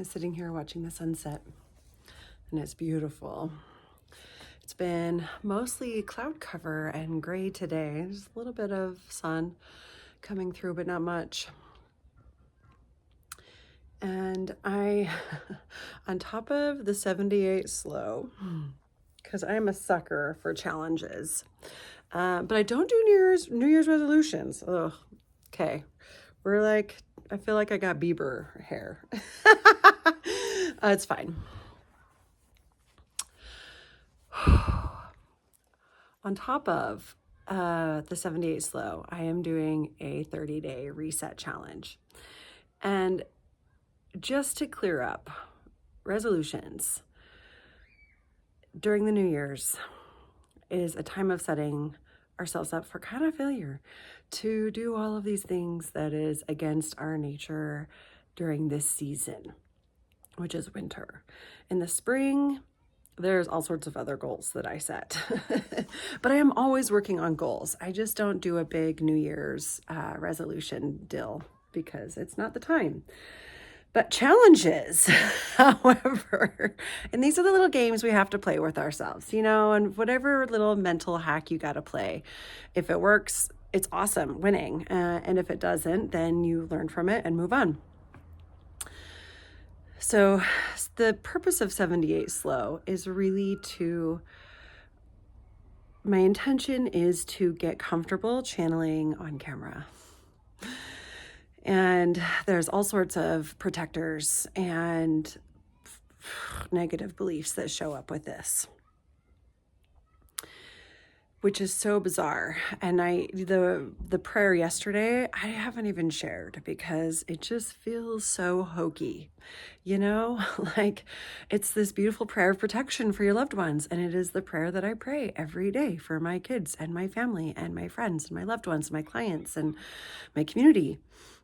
sitting here watching the sunset, and it's beautiful. It's been mostly cloud cover and gray today. There's a little bit of sun coming through, but not much. And I, on top of the 78 slow, because I'm a sucker for challenges, but I don't do New Year's resolutions. Ugh. Okay, we're like, I feel like I got Bieber hair. It's fine. On top of the 78 slow, I am doing a 30-day reset challenge. And just to clear up, resolutions during the New Year's is a time of setting ourselves up for kind of failure to do all of these things that is against our nature during this season, which is winter. In the spring, there's all sorts of other goals that I set, but I am always working on goals. I just don't do a big New Year's resolution deal because it's not the time. But challenges, however, and these are the little games we have to play with ourselves, and whatever little mental hack you got to play. If it works, it's awesome, winning. And if it doesn't, then you learn from it and move on. So the purpose of 78 slow is really my intention is to get comfortable channeling on camera. And there's all sorts of protectors and negative beliefs that show up with this, which is so bizarre. And the prayer yesterday, I haven't even shared because it just feels so hokey, like it's this beautiful prayer of protection for your loved ones. And it is the prayer that I pray every day for my kids and my family and my friends and my loved ones, my clients and my community.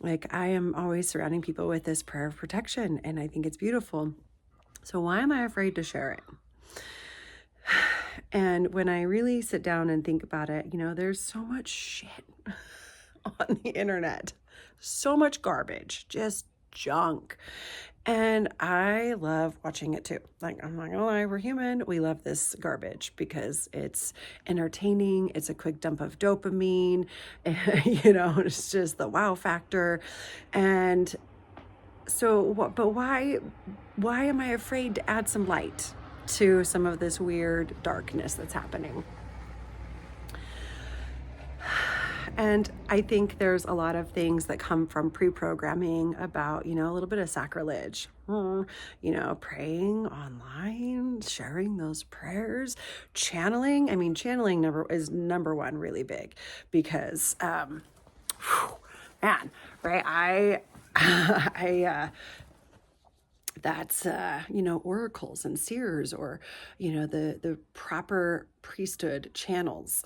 Like I am always surrounding people with this prayer of protection, and I think it's beautiful. So why am I afraid to share it? And when I really sit down and think about it, there's so much shit on the internet, so much garbage, just junk. And I love watching it too. Like, I'm not gonna lie, we're human. We love this garbage because it's entertaining. It's a quick dump of dopamine. It's just the wow factor. And so, but why am I afraid to add some light to some of this weird darkness that's happening? And I think there's a lot of things that come from pre-programming about, a little bit of sacrilege, praying online, sharing those prayers, channeling. I mean, channeling is number one really big because, man, right? That's, oracles and seers or, the proper priesthood channels.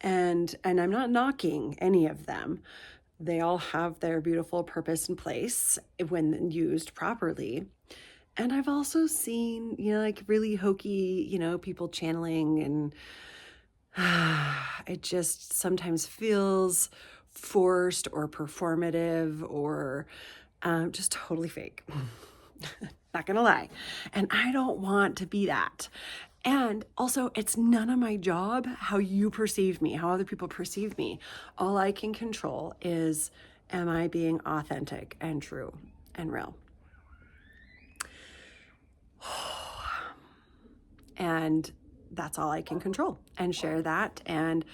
And I'm not knocking any of them. They all have their beautiful purpose and place when used properly. And I've also seen, like really hokey, people channeling, and it just sometimes feels forced or performative or just totally fake. Not gonna lie. And I don't want to be that. And also, it's none of my job how you perceive me, how other people perceive me. All I can control is, am I being authentic and true and real? And that's all I can control, and share that and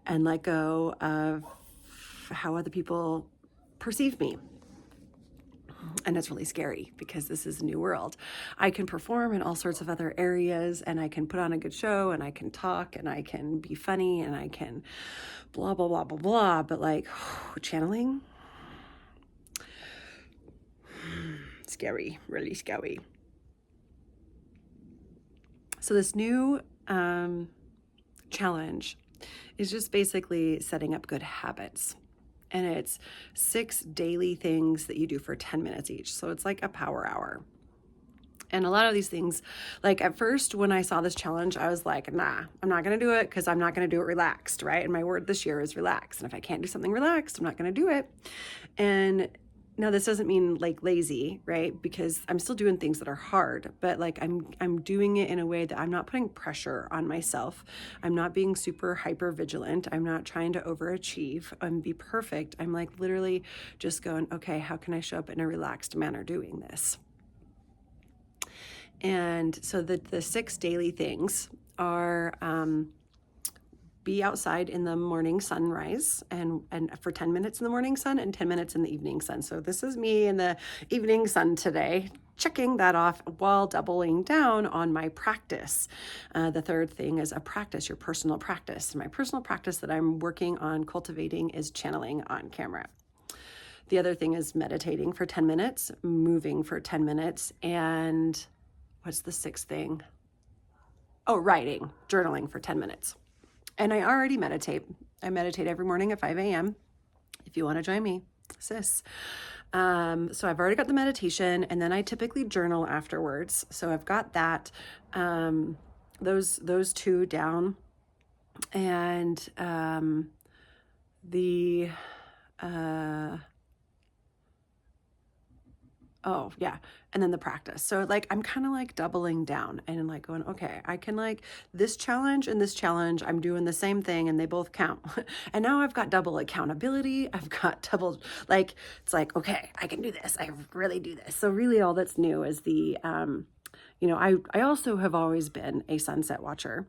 let go of how other people perceive me. And it's really scary because this is a new world. I can perform in all sorts of other areas, and I can put on a good show, and I can talk, and I can be funny, and I can blah, blah, blah, blah, blah. But like channeling, scary, really scary. So this new challenge is just basically setting up good habits. And it's 6 daily things that you do for 10 minutes each. So it's like a power hour. And a lot of these things, like at first when I saw this challenge, I was like, nah, I'm not going to do it because I'm not going to do it relaxed, right? And my word this year is relax. And if I can't do something relaxed, I'm not going to do it. And Now, this doesn't mean like lazy, right? Because I'm still doing things that are hard, but like I'm doing it in a way that I'm not putting pressure on myself. I'm not being super hyper vigilant. I'm not trying to overachieve and be perfect. I'm like literally just going, okay, how can I show up in a relaxed manner doing this? And so the 6 daily things are be outside in the morning sunrise and for 10 minutes in the morning sun and 10 minutes in the evening sun. So this is me in the evening sun today, checking that off while doubling down on my practice. The third thing is a practice, your personal practice. My personal practice that I'm working on cultivating is channeling on camera. The other thing is meditating for 10 minutes, moving for 10 minutes, and what's the 6th thing? Oh, writing, journaling for 10 minutes. And I already meditate. I meditate every morning at 5 a.m. If you want to join me, sis. So I've already got the meditation, and then I typically journal afterwards. So I've got that, those 2 down, and the oh yeah, and then the practice. So like I'm kind of like doubling down and like going, okay, I can like this challenge and this challenge, I'm doing the same thing and they both count. And now I've got double accountability. I've got double, like it's like, okay, I can do this. I really do this. So really all that's new is the I also have always been a sunset watcher.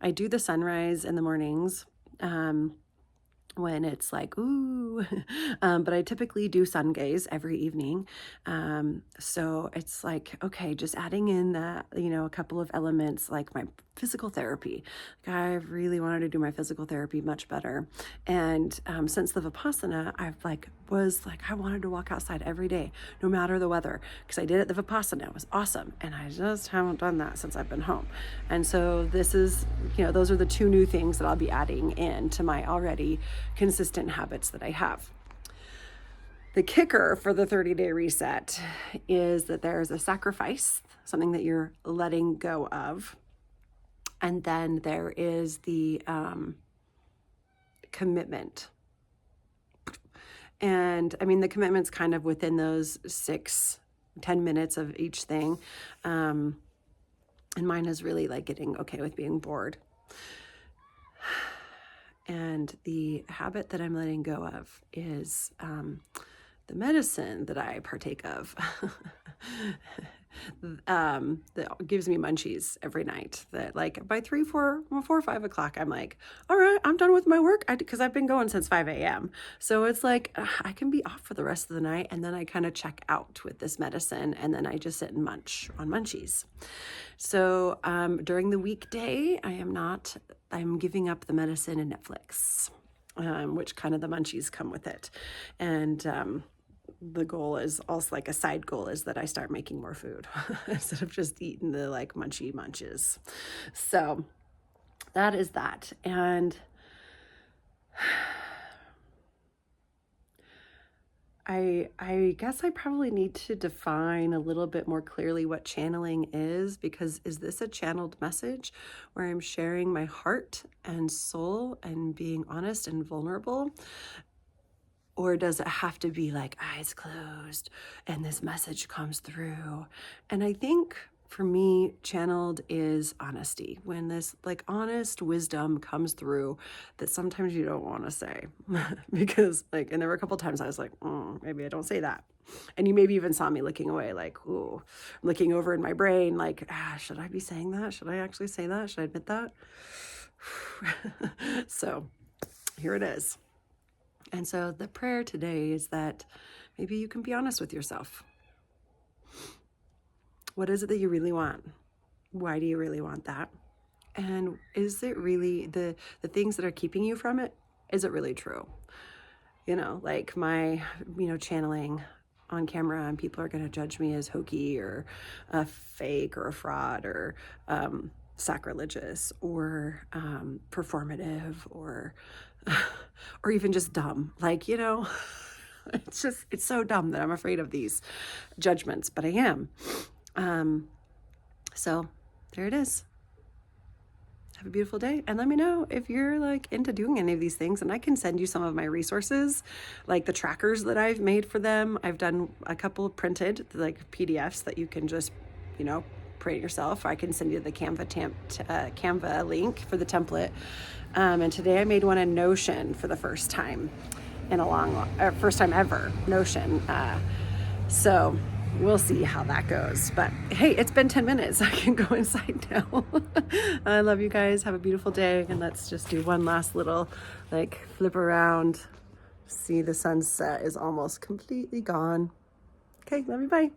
I do the sunrise in the mornings. When it's like, ooh, but I typically do sun gaze every evening. So it's like, okay, just adding in that, a couple of elements like my physical therapy. Like I really wanted to do my physical therapy much better. And since the Vipassana, I wanted to walk outside every day, no matter the weather, because I did it the Vipassana. It was awesome. And I just haven't done that since I've been home. And so this is, those are the 2 new things that I'll be adding in to my already consistent habits that I have. The kicker for the 30-day reset is that there's a sacrifice, something that you're letting go of. And then there is the commitment. And I mean, the commitment's kind of within those 10 minutes of each thing. And mine is really like getting okay with being bored. And the habit that I'm letting go of is the medicine that I partake of that gives me munchies every night. That like by 4 or 5 o'clock, I'm like, all right, I'm done with my work because I've been going since 5 a.m. So it's like I can be off for the rest of the night, and then I kind of check out with this medicine, and then I just sit and munch on munchies. So during the weekday, I'm giving up the medicine and Netflix, which kind of the munchies come with it. And the goal is also like a side goal is that I start making more food instead of just eating the like munchy munches. So that is that. And I guess I probably need to define a little bit more clearly what channeling is, because is this a channeled message where I'm sharing my heart and soul and being honest and vulnerable? Or does it have to be like eyes closed and this message comes through? And I think for me, channeled is honesty. When this like honest wisdom comes through that sometimes you don't want to say because like, and there were a couple times I was like, maybe I don't say that. And you maybe even saw me looking away, like, ooh, looking over in my brain, like, should I be saying that? Should I actually say that? Should I admit that? So here it is. And so the prayer today is that maybe you can be honest with yourself. What is it that you really want? Why do you really want that? And is it really the things that are keeping you from it? Is it really true? Like my, channeling on camera, and people are going to judge me as hokey or a fake or a fraud or sacrilegious or performative or even just dumb. Like, it's so dumb that I'm afraid of these judgments, but I am. So there it is. have a beautiful day, and let me know if you're like into doing any of these things, and I can send you some of my resources, like the trackers that I've made for them. I've done a couple printed like PDFs that you can just, print yourself. I can send you the Canva link for the template. And today I made one in Notion for the first time in first time ever, Notion. So we'll see how that goes. But hey, it's been 10 minutes. I can go inside now. I love you guys. Have a beautiful day. And let's just do one last little flip around. See, the sunset is almost completely gone. Okay, love you. Bye.